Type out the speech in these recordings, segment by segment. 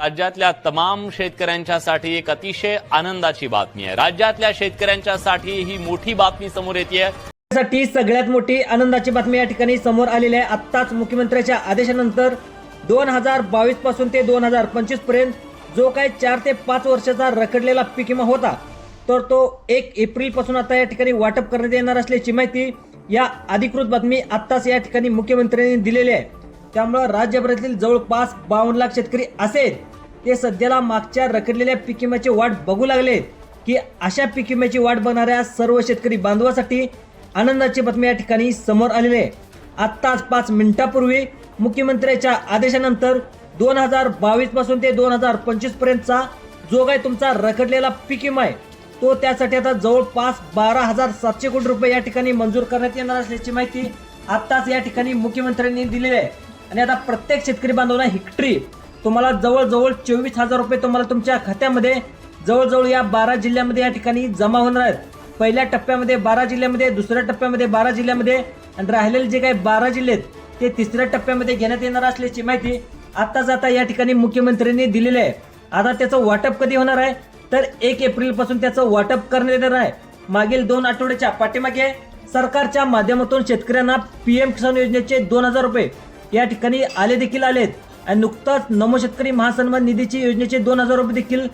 राज्यातल्या तमाम शेतकऱ्यांच्यासाठी एक अतिशय आनंदाची बातमी आहे। राज्यातल्या शेतकऱ्यांच्यासाठी ही मोठी बातमी समोर येते। साठी सगळ्यात मोठी आनंदाची बातमी या ठिकाणी समोर आलेली आहे। आत्ताच मुख्यमंत्र्यांच्या आदेशानंतर 2022 पासून ते 2025 पर्यंत जो काही 4 ते 5 वर्षाचा रखडलेला पीक विमा होता तर तो 1 एप्रिल पासून आता या ठिकाणी वाटप करण्यात येणार असल्याची माहिती या अधिकृत बातमी आत्ताच या ठिकाणी मुख्यमंत्र्यांनी दिलेली आहे। त्यामुळे राज्यभरातील जवळपास 52 लाख शेतकरी असे ते सध्याला मागच्या रखडलेल्या पीक विम्याची वाट बघू लागले की अशा पीक विम्याची वाट बघणाऱ्या सर्व शेतकरी बांधवांसाठी आनंदाची बातमी या ठिकाणी समोर आलेली आहे। आत्ताच 5 मिनिटांपूर्वी मुख्यमंत्र्यांच्या आदेशानंतर 2022 पासून ते 2025 पर्यंतचा जो काही तुमचा रखडलेला पीक विमा आहे तो त्यासाठी आता जवळपास 12,700 कोटी रुपये या ठिकाणी मंजूर करण्यात येणार असल्याची माहिती आत्ताच या ठिकाणी मुख्यमंत्र्यांनी दिलेली आहे। आणि आता प्रत्येक शेतकरी बांधवांना हेक्टरी तुम्हाला जवळजवळ 24,000 रुपये तुम्हाला तुमच्या खात्यामध्ये जवळजवळ या 12 जिल्ह्यामध्ये या ठिकाणी जमा होणार आहेत। पहिल्या टप्प्यामध्ये 12 जिल्ह्यामध्ये, दुसऱ्या टप्प्यामध्ये 12 जिल्ह्यामध्ये आणि राहिलेले जे काही 12 जिल्हे आहेत ते तिसऱ्या टप्प्यामध्ये घेण्यात येणार असल्याची माहिती आत्ताच आता या ठिकाणी मुख्यमंत्र्यांनी दिलेली आहे। आता त्याचं वाटप कधी होणार आहे तर 1 एप्रिल पासून त्याचं वाटप करण्यात येणार आहे। मागील 2 आठवड्याच्या पाठीमागे सरकारच्या माध्यमातून शेतकऱ्यांना पीएम किसान योजनेचे 2,000 रुपये या ठिकाणी देखील आलेत आणि नुकताच नमो शेतकरी महासन्मान निधीची योजनेचे 2,000 रुपये देखील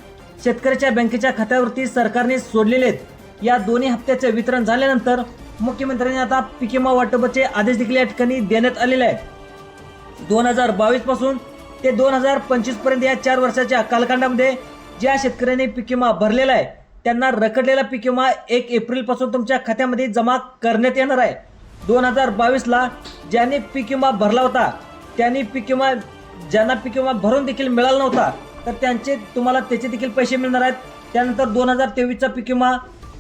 शेतकऱ्याच्या बँकेच्या खात्यावरती सरकारने सोडलेले आहेत। या दोन्ही हप्त्याचे वितरण झाल्यानंतर मुख्यमंत्र्यांनी आता पीक विमा वाटपाचे आदेश देखील या ठिकाणी देण्यात आलेले आहेत। 2022 पासून ते 2025 पर्यंत या 4 वर्षाच्या कालखंडामध्ये ज्या शेतकऱ्यांनी पीक विमा भरलेला आहे त्यांना रखडलेला पीक विमा 1 एप्रिल पासून तुमच्या खात्यामध्ये जमा करण्यात येणार आहे। 2022 ला ज्यांनी पीक विमा भरला होता त्यांनी ज्यांना पीक विमा भरून देखील मिळाला नव्हता तर तुम्हाला त्याचे देखील पैसे मिळणार आहेत। त्यानंतर 2023 चा पीक विमा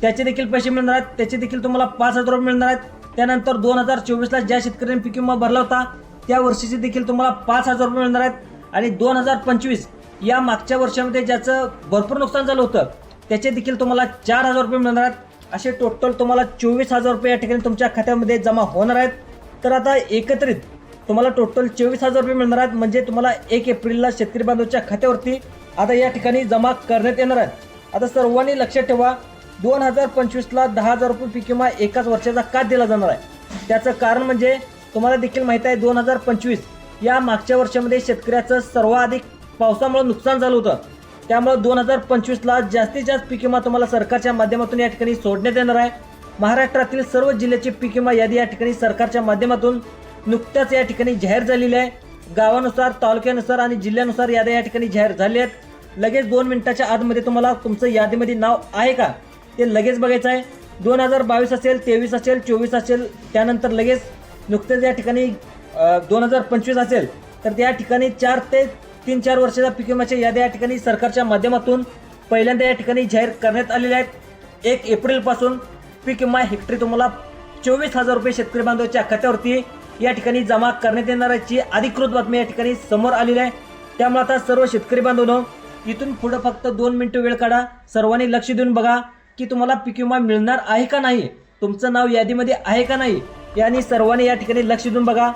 त्याचे देखील पैसे मिळणार आहेत, त्याचे देखील तुम्हाला 5,000 रुपये मिळणार आहेत। त्यानंतर 2024 ला ज्या शेतकऱ्यांनी पीक विमा भरला होता त्या वर्षीचे देखील तुम्हाला 5,000 रुपये मिळणार आहेत। आणि 2025 या मागच्या वर्षामध्ये ज्याचं भरपूर नुकसान झालं होतं त्याचे देखील तुम्हाला 4,000 रुपये मिळणार आहेत। असे टोटल तुम्हाला 24,000 रुपये या ठिकाणी तुमच्या खात्यामध्ये जमा होणार आहेत। तर आता एकत्रित तुम्हाला टोटल 24,000 रुपये मिळणार आहेत। म्हणजे तुम्हाला 1 एप्रिलला शेतकरी बांधवांच्या खात्यावरती आता या ठिकाणी जमा करण्यात येणार आहेत। आता सर्वांनी लक्षात ठेवा 2025 ला 10,000 रुपये पीक विमा एकाच वर्षाचा का दिला जाणार आहे त्याचं कारण म्हणजे तुम्हाला देखील माहित आहे 2025 या मागच्या वर्षामध्ये शेतकऱ्याचं सर्वाधिक पावसामुळे नुकसान झालं होतं। त्यामुळे 2025 ला जास्तीत जास्त पीक विमा तुम्हाला सरकारच्या माध्यमातून या ठिकाणी सोडण्यात येणार आहे। महाराष्ट्रातील सर्व जिल्ह्याची पीक विमा यादी या ठिकाणी सरकारच्या माध्यमातून नुकत्याच या ठिकाणी जाहीर झालेली आहे। गावानुसार, तालुक्यानुसार आणि जिल्ह्यानुसार याद्या या ठिकाणी जाहीर झाल्या आहेत। लगेच 2 मिनिटाच्या आतमध्ये तुम्हाला तुमचं यादीमध्ये नाव आहे का ते लगेच बघायचं आहे। 2022 असेल, 23 असेल, 24 असेल, त्यानंतर लगेच नुकतेच या ठिकाणी 2025 असेल तर त्या ठिकाणी 4 ते 3-4 वर्षाच्या पीक विम्याच्या याद्या या ठिकाणी सरकारच्या माध्यमातून पहिल्यांदा या ठिकाणी जाहीर करण्यात आलेल्या आहेत। 1 एप्रिल पासून पीक विमा हेक्टरी तुम्हाला 24,000 रुपये शेतकरी बांधवांच्या खात्यावरती या ठिकाणी जमा करण्यात येणार याची अधिकृत बातमी या ठिकाणी समोर आलेली आहे। त्यामुळे आता सर्व शेतकरी बांधवांनो इथून पुढे फक्त 2 मिनिटं वेळ काढा, सर्वांनी लक्ष देऊन बघा की तुम्हाला पीक विमा मिळणार आहे का नाही, तुमचं नाव यादीमध्ये आहे का नाही यांनी सर्वांनी या ठिकाणी लक्ष देऊन बघा।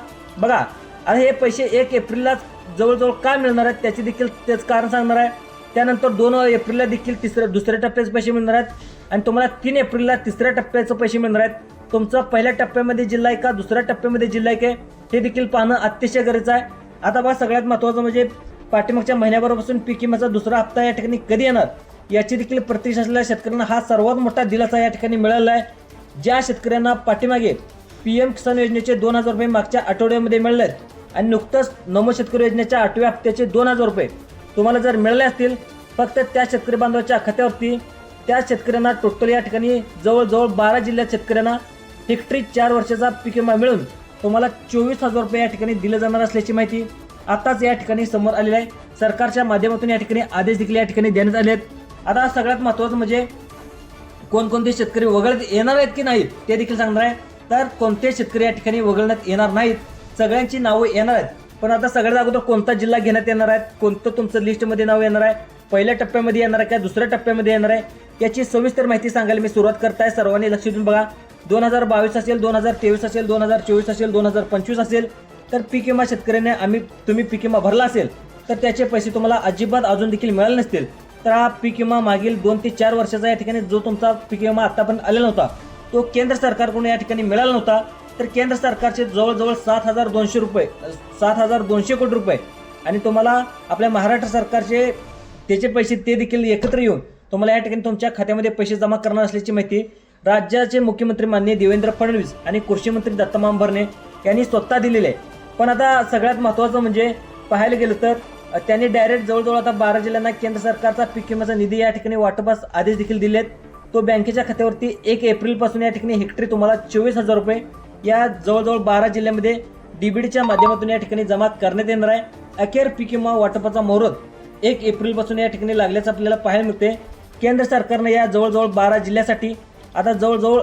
आता हे पैसे 1 एप्रिलला जवळजवळ काय मिळणार आहेत त्याचे देखील तेच कारण सांगणार आहे। त्यानंतर 2 एप्रिलला देखील दुसऱ्या टप्प्याचे पैसे मिळणार आहेत आणि तुम्हाला 3 एप्रिलला तिसऱ्या टप्प्याचे पैसे मिळणार आहेत। तुमचा पहिल्या टप्प्यामध्ये जिल्हा आहे का दुसऱ्या टप्प्यामध्ये जिल्हा आहे हे देखील पाहणं अतिशय गरजेचं आहे। आता बघा सगळ्यात महत्त्वाचं म्हणजे पाठीमागच्या महिन्याभरापासून पीक विम्याचा दुसरा हप्ता या ठिकाणी कधी येणार याची देखील प्रतीक्षा असलेल्या शेतकऱ्यांना हा सर्वात मोठा दिलासा या ठिकाणी मिळाला आहे। ज्या शेतकऱ्यांना पाठीमागे पीएम किसान योजनेचे 2,000 रुपये मागच्या आठवड्यामध्ये मिळले आहेत आणि नुकतंच नमो शेतकरी योजनेच्या 8व्या हप्त्याचे 2,000 रुपये तुम्हाला जर मिळाले असतील फक्त त्या शेतकरी बांधवांच्या खात्यावरती त्या शेतकऱ्यांना टोटल या ठिकाणी जवळजवळ 12 जिल्ह्यात शेतकऱ्यांना हेक्टरी 4 वर्षाचा पीक विमा मिळून तुम्हाला 24,000 रुपये या ठिकाणी दिले जाणार असल्याची माहिती आताच या ठिकाणी समोर आलेली आहे। सरकारच्या माध्यमातून या ठिकाणी आदेश देखील या ठिकाणी देण्यात आले आहेत। आता सगळ्यात महत्त्वाचं म्हणजे कोणकोणते शेतकरी वगळण्यात येणार आहेत की नाहीत ते देखील सांगणार आहे। तर कोणते शेतकरी या ठिकाणी वगळण्यात येणार नाहीत, सगळ्यांची नावं येणार आहेत। पण आता सगळ्यात अगोदर कोणता जिल्हा घेण्यात येणार आहे, कोणतं तुमचं लिस्टमध्ये नाव येणार आहे, पहिल्या टप्प्यामध्ये येणार आहे का दुसऱ्या टप्प्यामध्ये येणार आहे याची सविस्तर माहिती सांगायला मी सुरुवात करत आहे। सर्वांनी लक्ष देऊन बघा। 2022 असेल, 2023 असेल, 2024 असेल, 2025 असेल तर पीक विमा शेतकऱ्यांनी तुम्ही पीक विमा भरला असेल तर त्याचे पैसे तुम्हाला अजिबात अजून देखील मिळाले नसतील, तर हा पीक विमा मागील 2 ते 4 वर्षाचा या ठिकाणी जो तुमचा पीक विमा आतापर्यंत आलेला नव्हता तो केंद्र सरकारकडून या ठिकाणी मिळाला नव्हता. तर केंद्र सरकारचे जवळजवळ 7,200 कोटी रुपये आणि तुम्हाला आपल्या महाराष्ट्र सरकारचे त्याचे पैसे ते देखील एकत्र येऊन तुम्हाला या ठिकाणी तुमच्या खात्यामध्ये पैसे जमा करणार असल्याची माहिती राज्याचे मुख्यमंत्री माननीय देवेंद्र फडणवीस आणि कृषी मंत्री दत्ता भरणे यांनी स्वतः दिलेले आहे. पण आता सगळ्यात महत्त्वाचं म्हणजे पाहायला गेलं तर त्यांनी डायरेक्ट जवळजवळ आता 12 जिल्ह्यांना केंद्र सरकारचा पीक विम्याचा निधी या ठिकाणी वाटपास आदेश देखील दिलेत. तो बँकेच्या खात्यावरती 1 एप्रिलपासून या ठिकाणी हेक्टरी तुम्हाला 24,000 रुपये या जवळजवळ 12 जिल्ह्यामध्ये डीबीडीच्या माध्यमातून या ठिकाणी जमा करण्यात येणार आहे. अखेर पीक विमा वाटपाचा मुहूर्त 1 एप्रिलपासून या ठिकाणी लागल्याचं आपल्याला पाहायला मिळते. केंद्र सरकारनं या जवळजवळ 12 जिल्ह्यासाठी आता जवळजवळ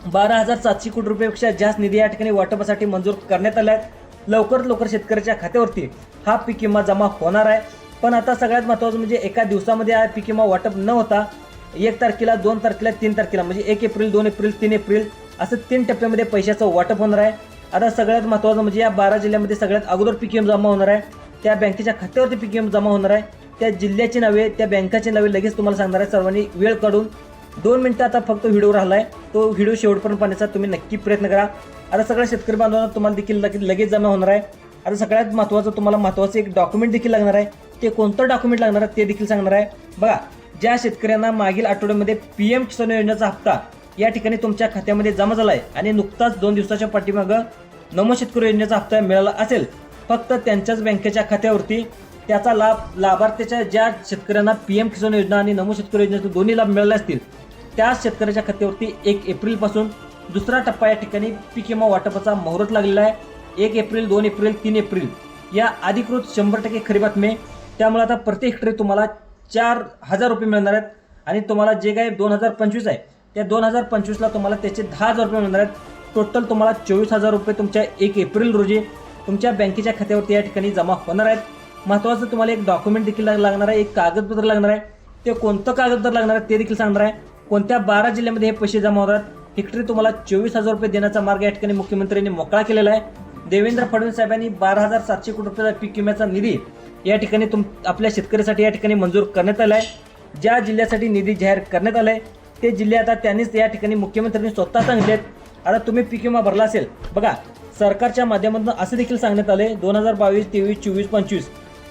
12,700 कोटी रुपयापेक्षा जास्त निधी या ठिकाणी वाटपासाठी मंजूर करण्यात आला आहे. लवकरात लवकर शेतकऱ्याच्या खात्यावरती हा पीक विमा जमा होणार आहे. पण आता सगळ्यात महत्त्वाचं म्हणजे एका दिवसामध्ये हा पीक विमा वाटप न होता 1 तारखेला, 2 तारखेला, 3 तारखेला म्हणजे 1 एप्रिल, 2 एप्रिल, 3 एप्रिल असं 3 टप्प्यामध्ये पैशाचं वाटप होणार आहे. आता सगळ्यात महत्त्वाचं म्हणजे या 12 जिल्ह्यामध्ये सगळ्यात अगोदर पीक विमा जमा होणार आहे. त्या बँकेच्या खात्यावरती पीक विमा जमा होणार आहे. त्या जिल्ह्याची नावे, त्या बँकाची नावे लगेच तुम्हाला सांगणार आहे. सर्वांनी वेळ काढून 2 मिनिटं आता फक्त व्हिडिओ राहिला आहे, तो व्हिडिओ शेवटपर्यंत पाहण्याचा तुम्ही नक्की प्रयत्न करा. आता सगळ्या शेतकरी बांधवांना तुम्हाला देखील लगेच जमा होणार आहे. आता सगळ्यात महत्त्वाचं एक डॉक्युमेंट देखील लागणार आहे. ते कोणतं डॉक्युमेंट लागणार आहे ते देखील सांगणार आहे. बघा, ज्या शेतकऱ्यांना मागील आठवड्यामध्ये PM किसान योजनेचा हप्ता या ठिकाणी तुमच्या खात्यामध्ये जमा झाला आहे आणि नुकताच 2 दिवसाच्या पाठीमागं नमो शेतकरी योजनेचा हप्ता मिळाला असेल, फक्त त्यांच्याच बँकेच्या खात्यावरती त्याचा लाभ लाभार्थ्याच्या ज्या शेतकऱ्यांना PM किसान योजना आणि नमो शेतकरी योजनेचे दोन्ही लाभ मिळाले असतील त्या शेतकऱ्याच्या खात्यावरती 1 एप्रिलपासून दुसरा टप्पा या ठिकाणी पीक विमा वाटपाचा मुहूर्त लागलेला आहे. 1 एप्रिल, 2 एप्रिल, 3 एप्रिल या अधिकृत 100% खरी बातमी. त्यामुळे आता प्रति हेक्टरी तुम्हाला 4,000 रुपये मिळणार आहेत आणि तुम्हाला जे काही 2025 आहे त्या 2025ला तुम्हाला त्याचे 10,000 रुपये मिळणार आहेत. टोटल तुम्हाला 24,000 रुपये तुमच्या 1 एप्रिल रोजी तुमच्या बँकेच्या खात्यावरती या ठिकाणी जमा होणार आहेत. महत्त्वाचं तुम्हाला एक डॉक्युमेंट देखील लागणार आहे, एक कागदपत्र लागणार आहे. ते कोणतं कागदपत्र लागणार आहे ते देखील सांगणार आहे. कोणत्या 12 जिल्ह्यामध्ये हे पैसे जमा होतात. हेक्टरी तुम्हाला 24,000 रुपये देण्याचा मार्ग या ठिकाणी मुख्यमंत्र्यांनी मोकळा केलेला आहे. देवेंद्र फडणवीस साहेबांनी 12,700 कोटी रुपयाचा पीक विम्याचा निधी या ठिकाणी आपल्या शेतकऱ्यासाठी या ठिकाणी मंजूर करण्यात आला आहे. ज्या जिल्ह्यासाठी निधी जाहीर करण्यात आला आहे ते जिल्हे आता त्यांनीच या ठिकाणी मुख्यमंत्र्यांनी स्वतः सांगितलेत. आता तुम्ही पीक विमा भरला असेल, बघा सरकारच्या माध्यमातून असं देखील सांगण्यात आले 2022, 23, 24, 25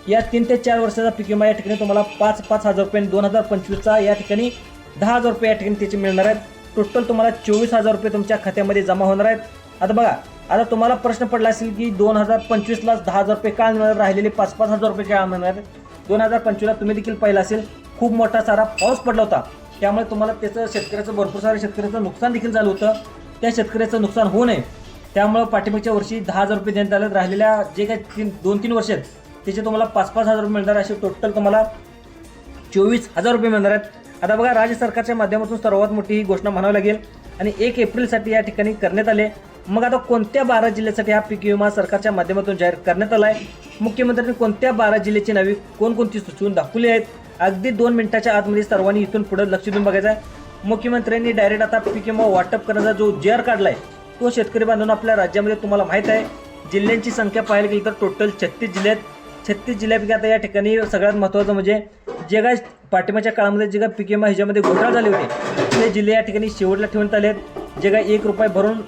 या 3 ते 4 वर्षाचा पीक विमा या ठिकाणी तुम्हाला 5,000 रुपये, 2025चा या ठिकाणी 10,000 रुपये या ठिकाणी त्याचे मिळणार आहेत. टोटल तुम्हाला 24,000 रुपये तुमच्या खात्यामध्ये जमा होणार आहेत. आता बघा, आता तुम्हाला प्रश्न पडला असेल की 2025लाच 10,000 रुपये का मिळणार, राहिलेले 5,000 रुपये का मिळणार. 2025ला तुम्ही देखील पाहिलं असेल खूप मोठा सारा पाऊस पडला होता, त्यामुळे तुम्हाला त्याचं शेतकऱ्याचं भरपूर सारं शेतकऱ्याचं नुकसान देखील झालं होतं. त्या शेतकऱ्याचं नुकसान होऊ नये त्यामुळे पाठीमागच्या वर्षी 10,000 रुपये देण्यात आले. राहिलेल्या जे काही 2-3 वर्ष आहेत त्याचे तुम्हाला 5,000 रुपये मिळणार. असे टोटल तुम्हाला 24,000 रुपये मिळणार आहेत. आता बघा, राज्य सरकारच्या माध्यमातून सर्वात मोठी ही घोषणा म्हणावी लागेल आणि 1 एप्रिलसाठी या ठिकाणी करण्यात आले. मग आता कोणत्या 12 जिल्ह्यासाठी हा पीक विमा सरकारच्या माध्यमातून जाहीर करण्यात आला आहे, मुख्यमंत्र्यांनी कोणत्या 12 जिल्ह्याची नावे कोणकोणती सुचवून दाखवली आहेत, अगदी 2 मिनिटाच्या आतमध्ये सर्वांनी इथून पुढे लक्ष देऊन बघायचं आहे. मुख्यमंत्र्यांनी डायरेक्ट आता पीक विमा वाटप करण्याचा जो JR काढलाय तो शेतकरी बांधवांना आपल्या राज्यामध्ये तुम्हाला माहीत आहे. जिल्ह्यांची संख्या पाहायला गेली तर टोटल 36 जिल्हे आहेत. 36 जिल्ह्यापैकी आता या ठिकाणी सगळ्यात महत्त्वाचं म्हणजे जे काय पाठिंबाच्या काळामध्ये जे काय पीक विमा ह्याच्यामध्ये घोटाळा झाले होते ते जिल्हे या ठिकाणी शेवटला ठेवण्यात आले आहेत. जे काय 1 रुपया भरून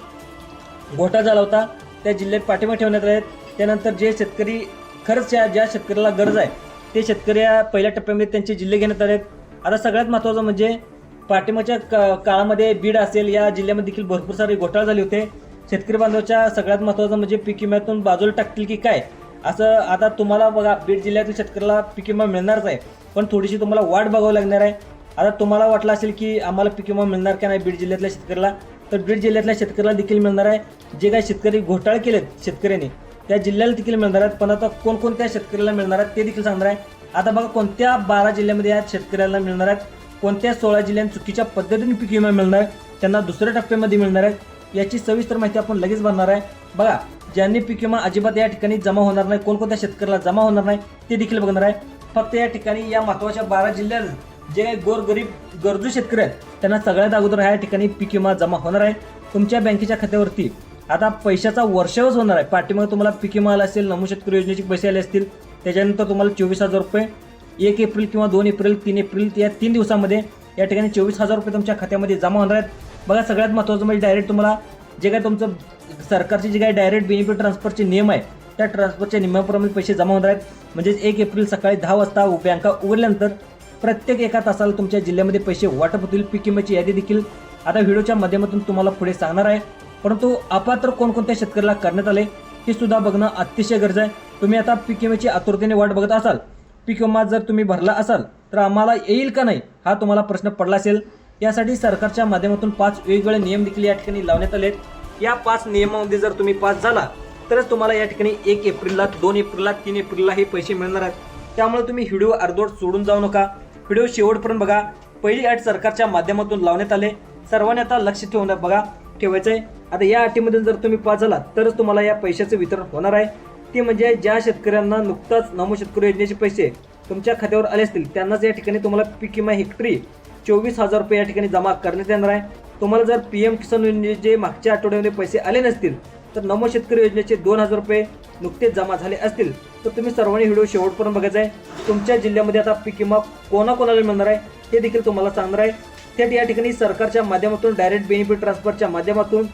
घोटाळा झाला होता त्या जिल्ह्यात पाठिंबा ठेवण्यात आले आहेत. त्यानंतर जे शेतकरी खरंच ज्या शेतकऱ्याला गरज आहे ते शेतकरी पहिल्या टप्प्यामध्ये त्यांचे जिल्हे घेण्यात आले आहेत. आता सगळ्यात महत्त्वाचं म्हणजे पाठिंबाच्या काळामध्ये बीड असेल या जिल्ह्यामध्ये देखील भरपूर सारे घोटाळे झाले होते. शेतकरी बांधवाच्या सगळ्यात महत्त्वाचं म्हणजे पीक विम्यातून बाजूला टाकतील की काय असं. आता तुम्हाला बघा, बीड जिल्ह्यातील शेतकऱ्याला पीक विमा मिळणारच आहे, पण थोडीशी तुम्हाला वाट बघावं लागणार आहे. आता तुम्हाला वाटलं असेल की आम्हाला पीक विमा मिळणार का नाही बीड जिल्ह्यातल्या शेतकऱ्याला, तर बीड जिल्ह्यातल्या शेतकऱ्याला देखील मिळणार आहे. जे काही शेतकरी घोटाळे केलेत शेतकऱ्यांनी त्या जिल्ह्याला देखील मिळणार आहेत. पण आता कोणकोणत्या शेतकऱ्याला मिळणार आहेत ते देखील सांगणार आहे. आता बघा, कोणत्या 12 जिल्ह्यामध्ये या शेतकऱ्याला मिळणार आहेत, कोणत्या 16 जिल्ह्यांत चुकीच्या पद्धतीने पीक विमा मिळणार आहे, त्यांना दुसऱ्या टप्प्यामध्ये मिळणार आहे, याची सविस्तर माहिती आपण लगेच बनणार आहे. बघा, ज्यांनी पीक विमा अजिबात या ठिकाणी जमा होणार नाही, कोणकोणत्या शेतकऱ्याला जमा होणार नाही ते देखील बघणार आहे. फक्त या ठिकाणी या महत्त्वाच्या 12 जिल्ह्यात जे गोरगरीब गरजू शेतकरी आहेत त्यांना सगळ्यात अगोदर या ठिकाणी पीक विमा जमा होणार आहे. तुमच्या बँकेच्या खात्यावरती आता पैशाचा वर्षावच होणार आहे. पाठीमागे तुम्हाला पीक विमा आला असेल, नमो शेतकरी योजनेचे पैसे आले असतील, त्याच्यानंतर तुम्हाला 24,000 रुपये 1 एप्रिल किंवा 2 एप्रिल 3 एप्रिल या 3 दिवसामध्ये या ठिकाणी 24,000 रुपये तुमच्या खात्यामध्ये जमा होणार आहेत। बघा सगळ्यात महत्त्वाचं म्हणजे डायरेक्ट तुम्हाला जे काय तुमचं सरकारचे जे काय डायरेक्ट बेनिफिट ट्रान्सफरचे नियम आहे त्या ट्रान्सफरच्या नियमाप्रमाणे पैसे जमा होणार आहेत। म्हणजेच 1 एप्रिल सकाळी 10 वाजता बँका उघडल्यानंतर प्रत्येक एका तासाला तुमच्या जिल्ह्यामध्ये पैसे वाटप होतील। पीक विम्याची यादी देखील आता व्हिडिओच्या माध्यमातून तुम्हाला पुढे सांगणार आहे, परंतु अपात्र कोणकोणत्या शेतकऱ्याला करण्यात आले हे सुद्धा बघणं अतिशय गरजेचं आहे। तुम्ही आता पीक विम्याची आतुरतेने वाट बघत असाल, पीक विमा जर तुम्ही भरला असाल तर आम्हाला येईल का नाही हा तुम्हाला प्रश्न पडला असेल। यासाठी सरकारच्या माध्यमातून 5 वेगवेगळे नियम देखील या ठिकाणी लावण्यात आले आहेत। या 5 नियमांमध्ये जर तुम्ही पास झाला तरच तुम्हाला या ठिकाणी 1 एप्रिलला 2 एप्रिलला 3 एप्रिलला हे पैसे मिळणार आहेत। त्यामुळे तुम्ही व्हिडिओ अर्धवट सोडून जाऊ नका, व्हिडिओ शेवटपर्यंत बघा। पहिली अट सरकारच्या माध्यमातून लावण्यात आले, सर्वांनी आता लक्ष ठेवून बघा ठेवायचं आहे। आता या अटीमधून जर तुम्ही पास झाला तरच तुम्हाला या पैशाचं वितरण होणार आहे। ते म्हणजे ज्या शेतकऱ्यांना नुकताच नमो शेतकरी योजनेचे पैसे तुमच्या खात्यावर आले असतील त्यांनाच या ठिकाणी तुम्हाला पीक विमा हेक्टरी 24,000 रुपये या ठिकाणी जमा करण्यात येणार आहे। तुम्हाला जर PM किसान योजनेचे मागच्या आठवड्यामध्ये पैसे आले नसतील तर नमो शेतकरी योजनेचे 2,000 रुपये नुकतेच जमा झाले असतील तर तुम्ही सर्वांनी व्हिडिओ शेवटपर्यंत बघायचा आहे। तुमच्या जिल्ह्यामध्ये आता पीक विमा कोणाकोणाला मिळणार आहे हे देखील तुम्हाला सांगणार आहे। त्यात या ठिकाणी सरकारच्या माध्यमातून डायरेक्ट बेनिफिट ट्रान्सफरच्या माध्यमातून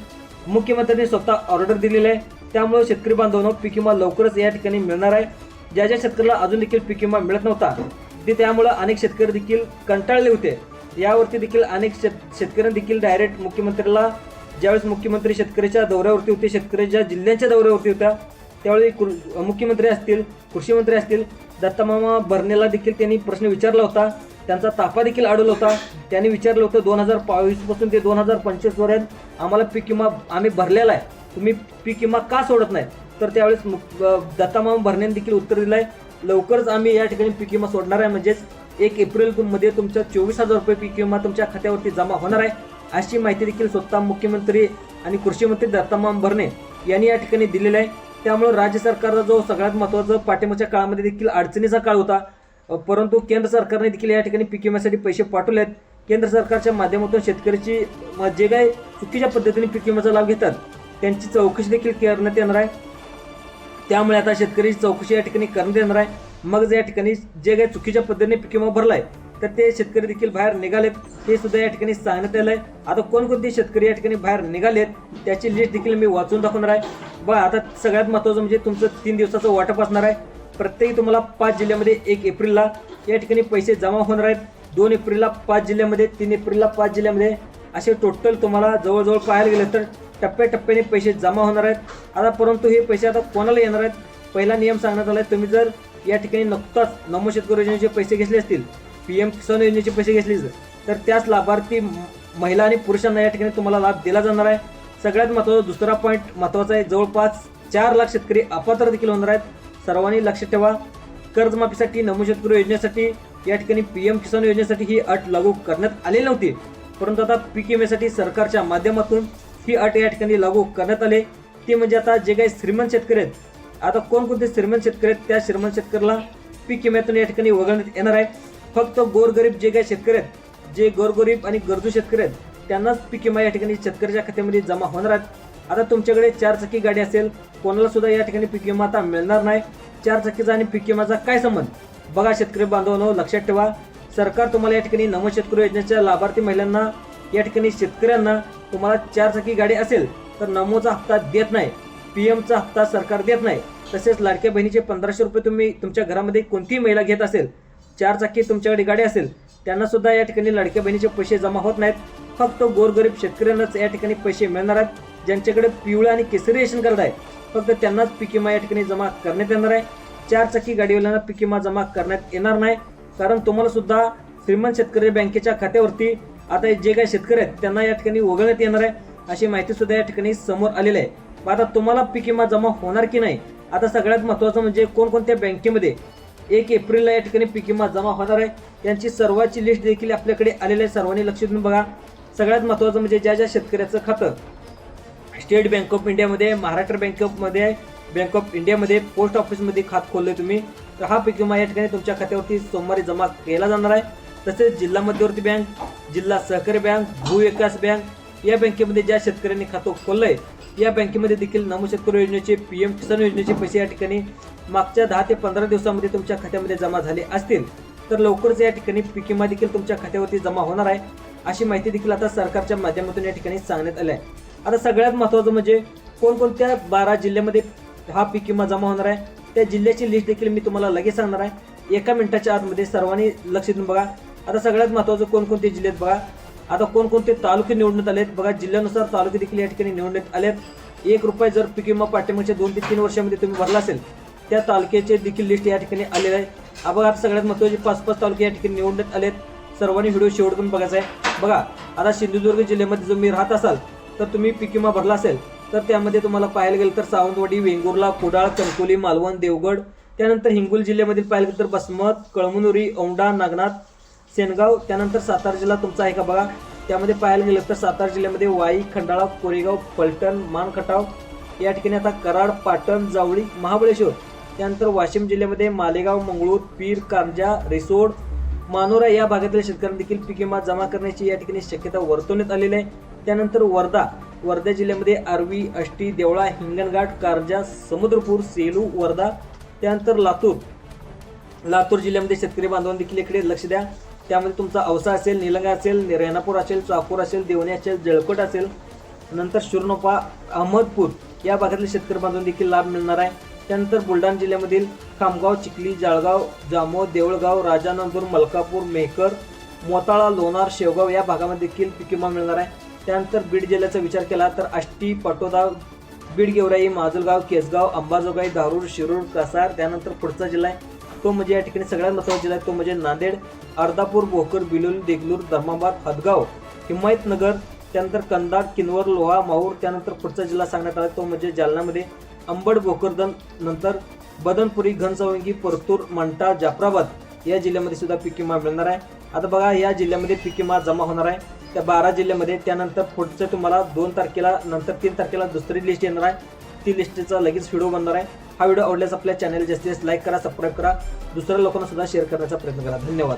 मुख्यमंत्र्यांनी स्वतः ऑर्डर दिलेली आहे। त्यामुळे शेतकरी बांधवांनो पीक विमा लवकरच या ठिकाणी मिळणार आहे। ज्या ज्या शेतकऱ्याला अजून देखील पीक विमा मिळत नव्हता ते त्यामुळे अनेक शेतकरी देखील कंटाळले होते। यावरती देखील अनेक शेतकऱ्यांनी देखील डायरेक्ट मुख्यमंत्र्याला ज्यावेळेस मुख्यमंत्री शेतकऱ्याच्या दौऱ्यावरती होते, शेतकऱ्याच्या जिल्ह्यांच्या दौऱ्यावरती होत्या, त्यावेळी मुख्यमंत्री असतील, कृषी मंत्री असतील, दत्तामामा भरणेला देखील त्यांनी प्रश्न विचारला होता। त्यांचा ताफा देखील अडवला होता। त्यांनी विचारलं होतं 2022 पासून ते 2025 पर्यंत आम्हाला पीक विमा आम्ही भरलेला आहे, तुम्ही पीक विमा का सोडत नाही? तर त्यावेळेस दत्तामामा भरणेने देखील उत्तर दिलं आहे, लवकरच आम्ही या ठिकाणी पीक विमा सोडणार आहे। म्हणजेच 1 एप्रिलमध्ये तुमचा 24,000 रुपये पीक विमा तुमच्या खात्यावरती जमा होणार आहे, अशी माहिती देखील स्वतः मुख्यमंत्री आणि कृषी मंत्री दत्तामामा भरणे यांनी या ठिकाणी दिलेलं आहे। त्यामुळे राज्य सरकारचा जो सगळ्यात महत्त्वाचा पाठिंबाच्या काळामध्ये देखील अडचणीचा काळ होता, परंतु केंद्र सरकारने देखील या ठिकाणी पीक विम्यासाठी पैसे पाठवले आहेत। केंद्र सरकारच्या माध्यमातून शेतकऱ्याची जे काही चुकीच्या पद्धतीने पीक विम्याचा लाभ घेतात त्यांची चौकशी देखील करण्यात येणार आहे। त्यामुळे आता शेतकऱ्याची चौकशी या ठिकाणी करण्यात येणार आहे। मग या ठिकाणी जे काही चुकीच्या पद्धतीने पीक विमा भरलाय तर ते शेतकरी देखील बाहेर निघालेत हे सुद्धा या ठिकाणी सांगण्यात आलं आहे। आता कोणकोणते शेतकरी या ठिकाणी बाहेर निघालेत त्याची लिस्ट देखील मी वाचून दाखवणार आहे। बघा आता सगळ्यात महत्त्वाचं म्हणजे तुमचं 3 दिवसाचं वाटप असणार आहे। प्रत्येकी तुम्हाला 5 जिल्ह्यामध्ये 1 एप्रिलला या ठिकाणी पैसे जमा होणार आहेत, 2 एप्रिलला 5 जिल्ह्यामध्ये, 3 एप्रिलला 5 जिल्ह्यामध्ये, असे टोटल तुम्हाला जवळजवळ पाहायला गेलं तर टप्प्याटप्प्याने पैसे जमा होणार आहेत। आता परंतु हे पैसे आता कोणाला येणार आहेत? पहिला नियम सांगण्यात आला आहे, तुम्ही जर या ठिकाणी नुकताच नमो शेतकरी योजनेचे पैसे घेतले असतील, PM किसान योजनेचे पैसे घेतले तर त्याच लाभार्थी महिला आणि पुरुषांना या ठिकाणी तुम्हाला लाभ दिला जाणार आहे। सगळ्यात महत्त्वाचा दुसरा पॉईंट महत्त्वाचा आहे, जवळपास 4 लाख शेतकरी अपात्र देखील होणार आहेत। सर्वांनी लक्ष ठेवा, कर्जमाफीसाठी नमो शेतकरी योजनेसाठी या ठिकाणी PM किसान योजनेसाठी ही अट लागू करण्यात आलेली नव्हती, परंतु आता पीक विम्यासाठी सरकारच्या माध्यमातून ही अट या ठिकाणी लागू करण्यात आली। ती म्हणजे आता जे काही श्रीमंत शेतकरी आहेत, आता कोणकोणते श्रीमंत शेतकरी आहेत त्या श्रीमंत शेतकऱ्याला पीक विम्यातून या ठिकाणी वगळण्यात येणार आहे। फक्त गोरगरीब जे काही शेतकरी आहेत, जे गोरगरीब आणि गरजू शेतकरी आहेत त्यांनाच पीक विमा या ठिकाणी शेतकऱ्याच्या खात्यामध्ये जमा होणार आहेत। आता तुमच्याकडे 4 चाकी गाडी असेल कोणाला सुद्धा या ठिकाणी पीक विमा आता मिळणार नाही। 4 चाकीचा आणि पीक विमाचा काय संबंध? बघा शेतकरी बांधवांनो लक्षात ठेवा, सरकार तुम्हाला या ठिकाणी नमो शेतकरी योजनेच्या लाभार्थी महिलांना या ठिकाणी शेतकऱ्यांना तुम्हाला 4 चाकी गाडी असेल तर नमोचा हप्ता देत नाही, PMचा हप्ता सरकार देत नाही। तसेच लाडक्या बहिणीचे 1500 रुपये तुम्ही तुमच्या घरामध्ये कोणतीही महिला घेत असेल, 4 चाकी तुमच्याकडे गाडी असेल त्यांना सुद्धा या ठिकाणी लाडक्या बहिणीचे पैसे जमा होत नाहीत। फक्त गोरगरीब शेतकऱ्यांनाच या ठिकाणी पैसे मिळणार आहेत। ज्यांच्याकडे पिवळं आणि केसरी रेशन कार्ड आहे फक्त त्यांनाच पीक विमा या ठिकाणी जमा करण्यात येणार आहे। 4 चाकी गाडीवाल्यांना पीक विमा जमा करण्यात येणार नाही, कारण तुम्हाला सुद्धा श्रीमंत शेतकरी बँकेच्या खात्यावरती आता जे काही शेतकरी आहेत त्यांना या ठिकाणी वगळण्यात येणार आहे, अशी माहिती सुद्धा या ठिकाणी समोर आलेली आहे। आता तुम्हाला पीक विमा जमा होणार की नाही? आता सगळ्यात महत्त्वाचं म्हणजे कोणकोणत्या बँकेमध्ये 1 एप्रिलला या ठिकाणी पीक विमा जमा होणार आहे यांची सर्वांची लिस्ट देखील आपल्याकडे आलेली आहे। सर्वांनी लक्ष देऊन बघा। सगळ्यात महत्त्वाचं म्हणजे ज्या ज्या शेतकऱ्याचं खातं स्टेट बँक ऑफ इंडियामध्ये, महाराष्ट्र बँक ऑफमध्ये, बँक ऑफ इंडियामध्ये, पोस्ट ऑफिसमध्ये खातं खोललंय तुम्ही तर हा पीक विमा या ठिकाणी तुमच्या खात्यावरती सोमवारी जमा केला जाणार आहे। तसेच जिल्हा मध्यवर्ती बँक, जिल्हा सहकारी बँक, भूविकास बँक या बँकेमध्ये ज्या शेतकऱ्यांनी खातं खोललंय या बँकेमध्ये देखील नमो शेतकरी योजनेचे PM किसान योजनेचे पैसे या ठिकाणी मागच्या 10 ते 15 दिवसामध्ये तुमच्या खात्यामध्ये जमा झाले असतील तर लवकरच या ठिकाणी पीक विमा देखील तुमच्या खात्यावरती जमा होणार आहे अशी माहिती देखील आता सरकारच्या माध्यमातून या ठिकाणी सांगण्यात आली आहे. आता सगळ्यात महत्त्वाचं म्हणजे कोणकोणत्या 12 जिल्ह्यामध्ये हा पीक विमा जमा होणार आहे त्या जिल्ह्याची लिस्ट देखील मी तुम्हाला लगेच सांगणार आहे. 1 मिनिटाच्या आतमध्ये सर्वांनी लक्ष देऊन बघा. आता सगळ्यात महत्त्वाचं कोणकोणते जिल्हे आहेत बघा. आता कोणकोणते तालुके निवडण्यात आलेत बघा. जिल्ह्यानुसार तालुके देखील या ठिकाणी निवडण्यात आलेत. ₹1 जर पीक विमा पाठ्यमागच्या 2 ते 3 वर्षामध्ये तुम्ही भरला असेल त्या तालुक्याचे देखील लिस्ट या ठिकाणी आलेले आहे. बघा आता सगळ्यात महत्त्वाचे 5-5 तालुके या ठिकाणी निवडण्यात आलेत. सर्वांनी व्हिडिओ शेवटपर्यंत बघायचा आहे. बघा आता सिंधुदुर्ग जिल्ह्यामध्ये जर मी राहत असाल तर तुम्ही पीक विमा भरला असेल तर त्यामध्ये तुम्हाला पाहायला गेलं तर सावंतवाडी, वेंगुर्ला, कुडाळ, कणकवली, मालवण, देवगड, त्यानंतर हिंगोली जिल्ह्यामधील पाहायला गेलं तर बसमत, कळमनुरी, औंढा, नागनाथ, सेनगाव, त्यानंतर सातारा जिल्हा तुमचा आहे का बघा. त्यामध्ये पाहायला गेलं तर सातारा जिल्ह्यामध्ये वाई, खंडाळा, कोरेगाव, फलटण, मानखटाव या ठिकाणी आता कराड, पाटण, जावळी, महाबळेश्वर, त्यानंतर वाशिम जिल्ह्यामध्ये मालेगाव, मंगळूर, पीर, कारंजा, रिसोड, मानोरा या भागातील शेतकऱ्यांना देखील पीक विमा जमा करण्याची या ठिकाणी शक्यता वर्तवण्यात आलेली आहे. त्यानंतर वर्धा जिल्ह्यामध्ये आर्वी, आष्टी, देवळा, हिंगणघाट, कारंजा, समुद्रपूर, सेलू, वर्धा, त्यानंतर लातूर जिल्ह्यामध्ये शेतकरी बांधवांनी देखील इकडे लक्ष द्या. त्यामध्ये तुमचा औसा असेल, निलंगा असेल, रेणापूर असेल, चाकूर असेल, देवणी असेल, जळकोट असेल, नंतर शिरनोपा, अहमदपूर या भागातील शेतकरी बांधवांना देखील लाभ मिळणार आहे. त्यानंतर बुलढाणा जिल्ह्यामधील खामगाव, चिखली, जळगाव, जामोद, देऊळगाव, राजानंदूर, मलकापूर, मेहकर, मोताळा, लोणार, शेवगाव या भागामध्ये देखील पीक विमा मिळणार आहे. त्यानंतर बीड जिल्ह्याचा विचार केला तर आष्टी, पाटोदा, बीड, गेवराई, माजलगाव, केसगाव, अंबाजोगाई, धारूर, शिरूर, कसार, त्यानंतर पुढचा जिल्हा आहे तो म्हणजे या ठिकाणी सगळ्यात महत्त्वाचा जिल्हा आहे तो म्हणजे नांदेड, अर्धापूर, भोकर, बिलोली, देगलूर, धर्माबाद, हदगाव, हिमायतनगर, त्यानंतर कंधार, किनवर, लोहा, माहूर, त्यानंतर पुढचा जिल्हा सांगण्यात आला तो म्हणजे जालनामध्ये अंबड, भोकरदन, नंतर बदनपुरी, घनसावंगी, परतूर, मंठा, जाफराबाद या जिल्ह्यामध्ये सुद्धा पीक विमा मिळणार आहे. आता बघा या जिल्ह्यामध्ये पीक विमा जमा होणार आहे त्या 12 जिल्ह्यामध्ये. त्यानंतर पुढचं तुम्हाला 2 तारखेला नंतर 3 तारखेला दुसरी लिस्ट येणार आहे. ती लिस्टचा लगेच व्हिडिओ बनणार आहे. हा व्हिडिओ आवडल्यास आपल्या चॅनल जास्तीत जास्त लाईक करा, सबस्क्राईब करा, दुसऱ्या लोकांना सुद्धा शेअर करण्याचा प्रयत्न करा. धन्यवाद.